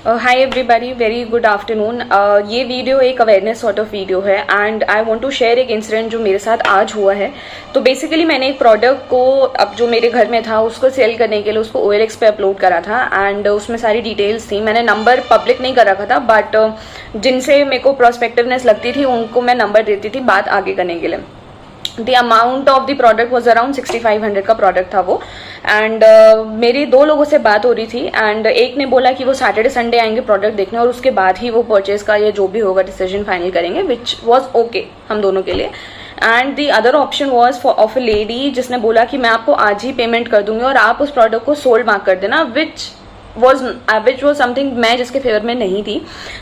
हाय everybody, very good afternoon. ये video एक awareness sort of video है and I want to share एक incident जो मेरे साथ आज हुआ है। तो बेसिकली मैंने एक प्रोडक्ट को अब जो मेरे घर में था उसको सेल करने के लिए उसको OLX पे अपलोड करा था एंड उसमें सारी डिटेल्स थी। मैंने नंबर पब्लिक नहीं कर रखा था बट जिनसे मेरे को प्रोस्पेक्टिवनेस लगती थी उनको मैं नंबर देती थी बात आगे करने के लिए। The amount of the product was around 6500 का प्रोडक्ट था वो एंड मेरी 2 लोगों से बात हो रही थी एंड एक ने बोला कि वो सैटरडे संडे आएंगे प्रोडक्ट देखने और उसके बाद ही वो परचेज का या जो भी होगा डिसीजन फाइनल करेंगे, विच वॉज ओके हम दोनों के लिए। And the other option was of a lady जिसने बोला कि मैं आपको आज ही पेमेंट कर दूंगी और आप उस प्रोडक्ट को सोल्ड मार्क कर देना, विच वॉज समथिंग मैं जिसके फेवर में नहीं थी।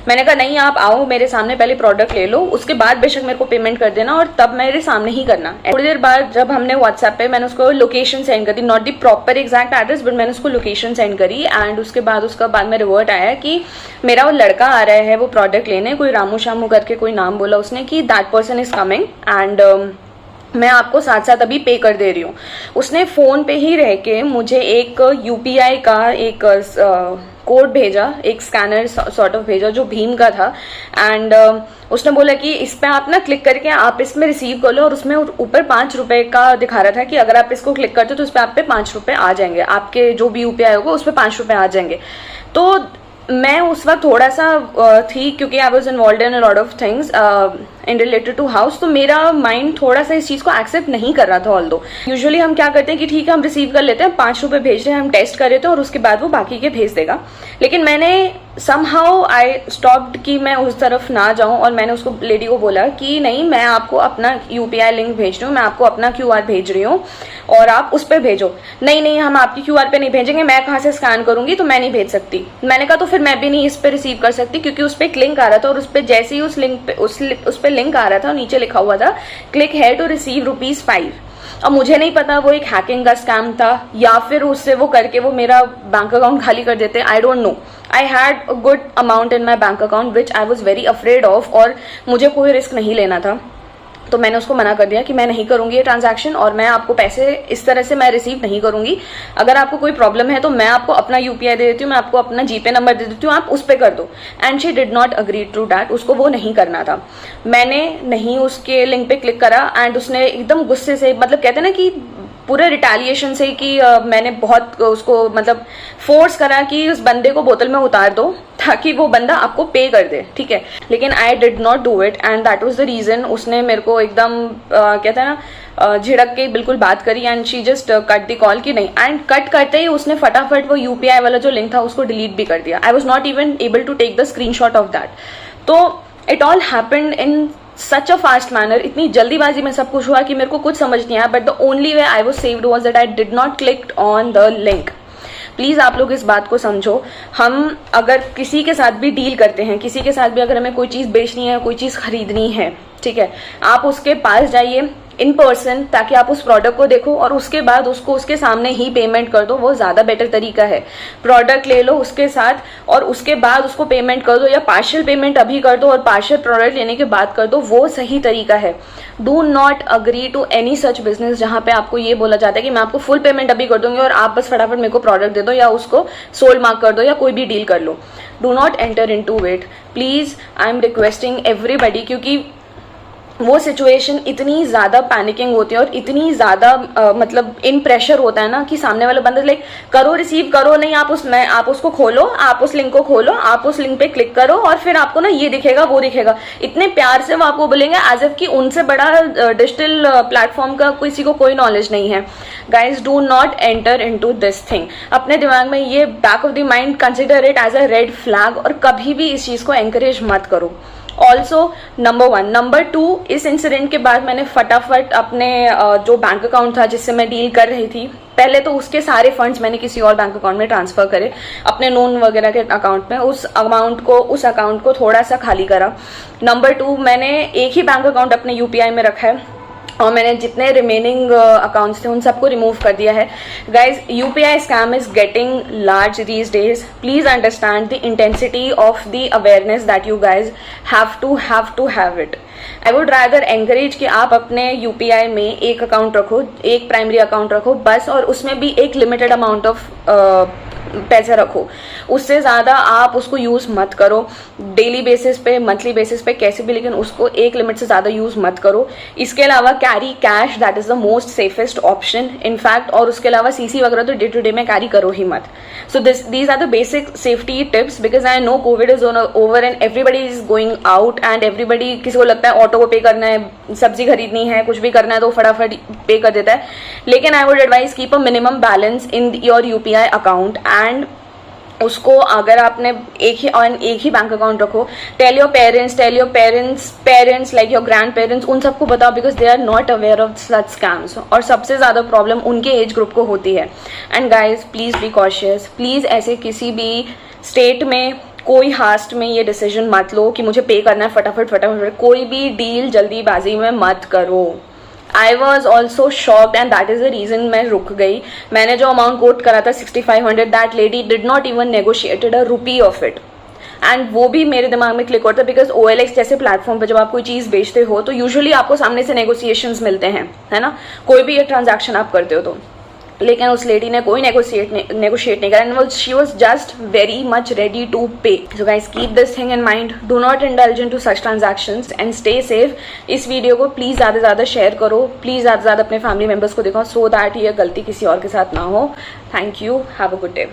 मैंने कहा नहीं, आप आओ मेरे सामने, पहले प्रोडक्ट ले लो, उसके बाद बेशक मेरे को पेमेंट कर देना और तब मेरे सामने ही करना। थोड़ी देर बाद जब हमने व्हाट्सएप पे मैंने उसको लोकेशन सेंड कर दी, not the proper exact address but मैंने उसको लोकेशन सेंड करी एंड उसके बाद में रिवर्ट आया कि मेरा वो लड़का आ रहा है वो प्रोडक्ट लेने, कोई रामू शामू करके कोई नाम बोला उसने कि that person is coming and मैं आपको साथ साथ अभी पे कर दे रही हूँ। उसने फ़ोन पे ही रह के मुझे एक UPI का एक कोड भेजा, एक स्कैनर सॉर्ट ऑफ भेजा जो भीम का था एंड उसने बोला कि इस पे आप ना क्लिक करके आप इसमें रिसीव कर लो और उसमें ऊपर 5 रुपए का दिखा रहा था कि अगर आप इसको क्लिक करते हो तो उस पर आप पे 5 रुपए आ जाएंगे, आपके जो भी UPI होगा उस पर 5 रुपए आ जाएंगे। तो मैं उस वक्त थोड़ा सा थी क्योंकि I was involve in a lot of things in related to house, तो मेरा माइंड थोड़ा सा इस चीज़ को एक्सेप्ट नहीं कर रहा था। ऑल्दो यूजुअली हम क्या करते हैं कि ठीक है हम रिसीव कर लेते हैं, 5 रुपए भेज रहे हैं, हम टेस्ट कर रहे थे और उसके बाद वो बाकी के भेज देगा। लेकिन मैंने समहाउ आई स्टॉप्ड कि मैं उस तरफ ना जाऊं और मैंने उसको लेडी को बोला कि नहीं, मैं आपको अपना UPI लिंक भेज रही हूँ, मैं आपको अपना QR भेज रही हूँ और आप उस पर भेजो। नहीं, हम आपकी QR पे नहीं भेजेंगे, मैं कहाँ से स्कैन करूंगी, तो मैं नहीं भेज सकती। मैंने कहा तो फिर मैं भी नहीं इस पे रिसीव कर सकती क्योंकि उस पर एक लिंक आ रहा था और उस पर जैसे ही उस लिंक पे उस पर लिंक आ रहा था नीचे लिखा हुआ था क्लिक हेयर टू रिसीव ₹5। अब मुझे नहीं पता वो एक हैकिंग का स्कैम था या फिर उससे वो करके वो मेरा बैंक अकाउंट खाली कर देते, I don't know. I had a good amount in my bank account which I was very afraid of और मुझे कोई रिस्क नहीं लेना था। तो मैंने उसको मना कर दिया कि मैं नहीं करूंगी ये ट्रांजैक्शन और मैं आपको पैसे इस तरह से मैं रिसीव नहीं करूंगी। अगर आपको कोई प्रॉब्लम है तो मैं आपको अपना UPI दे देती हूँ, मैं आपको अपना GPay नंबर दे देती हूँ, आप उस पर कर दो। And she did not agree to that, उसको वो नहीं करना था। मैंने नहीं उसके लिंक पे क्लिक करा एंड उसने एकदम गुस्से से, मतलब कहते ना कि पूरे रिटेलिएशन से कि मैंने बहुत उसको मतलब फोर्स करा कि उस बंदे को बोतल में उतार दो ताकि वो बंदा आपको पे कर दे, ठीक है। लेकिन I did not do it and that was the reason. उसने मेरे को एकदम कहते हैं ना झिड़क के बिल्कुल बात करी and she just cut the call की नहीं, एंड कट करते ही उसने फटाफट वो UPI वाला जो लिंक था उसको डिलीट भी कर दिया। I was not even able to take the screenshot of that. तो it all happened in such a fast manner, इतनी जल्दीबाजी में सब कुछ हुआ कि मेरे को कुछ समझ नहीं आया। But the only way I was saved was that I did not click on the link. Please आप लोग इस बात को समझो, हम अगर किसी के साथ भी डील करते हैं, किसी के साथ भी अगर हमें कोई चीज बेचनी है, कोई चीज खरीदनी है, ठीक है, आप उसके पास जाइए इन पर्सन ताकि आप उस प्रोडक्ट को देखो और उसके बाद उसको उसके सामने ही पेमेंट कर दो, वो ज्यादा बेटर तरीका है। प्रोडक्ट ले लो उसके साथ और उसके बाद उसको पेमेंट कर दो या पार्शियल पेमेंट अभी कर दो और पार्शियल प्रोडक्ट लेने के बाद कर दो, वो सही तरीका है। Do not agree to any such business जहां पे आपको ये बोला जाता है कि मैं आपको फुल पेमेंट अभी कर दूंगी और आप बस फटाफट मेरे को प्रोडक्ट दे दो या उसको सोल्ड मार्क कर दो या कोई भी डील कर लो। Do not enter in to it please, I am requesting everybody, क्योंकि वो सिचुएशन इतनी ज्यादा पैनिकिंग होती है और इतनी ज्यादा मतलब इन प्रेशर होता है ना कि सामने वाला बंदा लाइक करो रिसीव करो, नहीं आप उसको खोलो, आप उस लिंक को खोलो, आप उस लिंक पे क्लिक करो और फिर आपको ना ये दिखेगा वो दिखेगा। इतने प्यार से वो आपको बोलेंगे एज इफ कि उनसे बड़ा डिजिटल प्लेटफॉर्म का किसी को कोई नॉलेज नहीं है। Guys, do not enter into this thing. अपने दिमाग में ये back of the mind consider it as a red flag और कभी भी इस चीज को एंकरेज मत करो। ऑल्सो नंबर 1, नंबर 2, इस इंसिडेंट के बाद मैंने फटाफट अपने जो बैंक अकाउंट था जिससे मैं डील कर रही थी, पहले तो उसके सारे फंड्स मैंने किसी और बैंक अकाउंट में ट्रांसफर करे, अपने नोन वगैरह के अकाउंट में, उस अकाउंट को थोड़ा सा खाली करा। नंबर 2, मैंने एक ही बैंक अकाउंट अपने UPI में रखा है और मैंने जितने रिमेनिंग अकाउंट्स थे उन सबको रिमूव कर दिया है। Guys, UPI scam is getting large these days. Please understand the intensity of the awareness that you guys have to have it. I would rather encourage कि आप अपने UPI में एक अकाउंट रखो, एक प्राइमरी अकाउंट रखो बस, और उसमें भी एक लिमिटेड अमाउंट ऑफ पैसे रखो, उससे ज़्यादा आप उसको यूज़ मत करो डेली बेसिस पे, मंथली बेसिस पे, कैसे भी, लेकिन उसको एक लिमिट से ज़्यादा यूज़ मत करो। इसके अलावा carry cash, that is the most safest option in fact, और उसके अलावा सीसी वगैरह तो डे टू डे में कैरी करो ही मत। So these are the basic safety tips, because I know COVID is over and everybody is going out and everybody, किसी को लगता है ऑटो को पे करना है, सब्जी खरीदनी है, कुछ भी करना है तो फटाफट पे कर देता है। लेकिन I would advise keep a minimum balance in your UPI account and उसको अगर आपने एक ही बैंक अकाउंट रखो, tell your parents like your grandparents, उन सबको बताओ, because they are not aware of such scams. और सबसे ज़्यादा प्रॉब्लम उनके एज ग्रुप को होती है। And guys please be cautious, please ऐसे किसी भी स्टेट में, कोई हास्ट में ये डिसीजन मत लो कि मुझे पे करना है फटाफट। कोई भी डील जल्दीबाजी में मत करो। I was also shocked and that is the reason मैं रुक गई। मैंने जो अमाउंट कोट करा था 6500, that lady did not even negotiated a rupee of it. And वो भी मेरे दिमाग में क्लिक होता है, बिकॉज OLX जैसे प्लेटफॉर्म पे जब आप कोई चीज़ बेचते हो तो यूजुअली आपको सामने से नेगोशिएशंस मिलते हैं, है ना, कोई भी ये ट्रांजैक्शन आप करते हो तो। लेकिन उस लेडी ने कोई नेगोशिएट नहीं करा and she was just very much ready to pay. So guys keep this thing in mind, do not indulge in to such transactions and stay safe. इस वीडियो को प्लीज़ ज़्यादा से ज़्यादा शेयर करो, प्लीज़ ज़्यादा से ज़्यादा अपने फैमिली मेम्बर्स को दिखाओ, सो दैट ये गलती किसी और के साथ ना हो। Thank you, have a good day.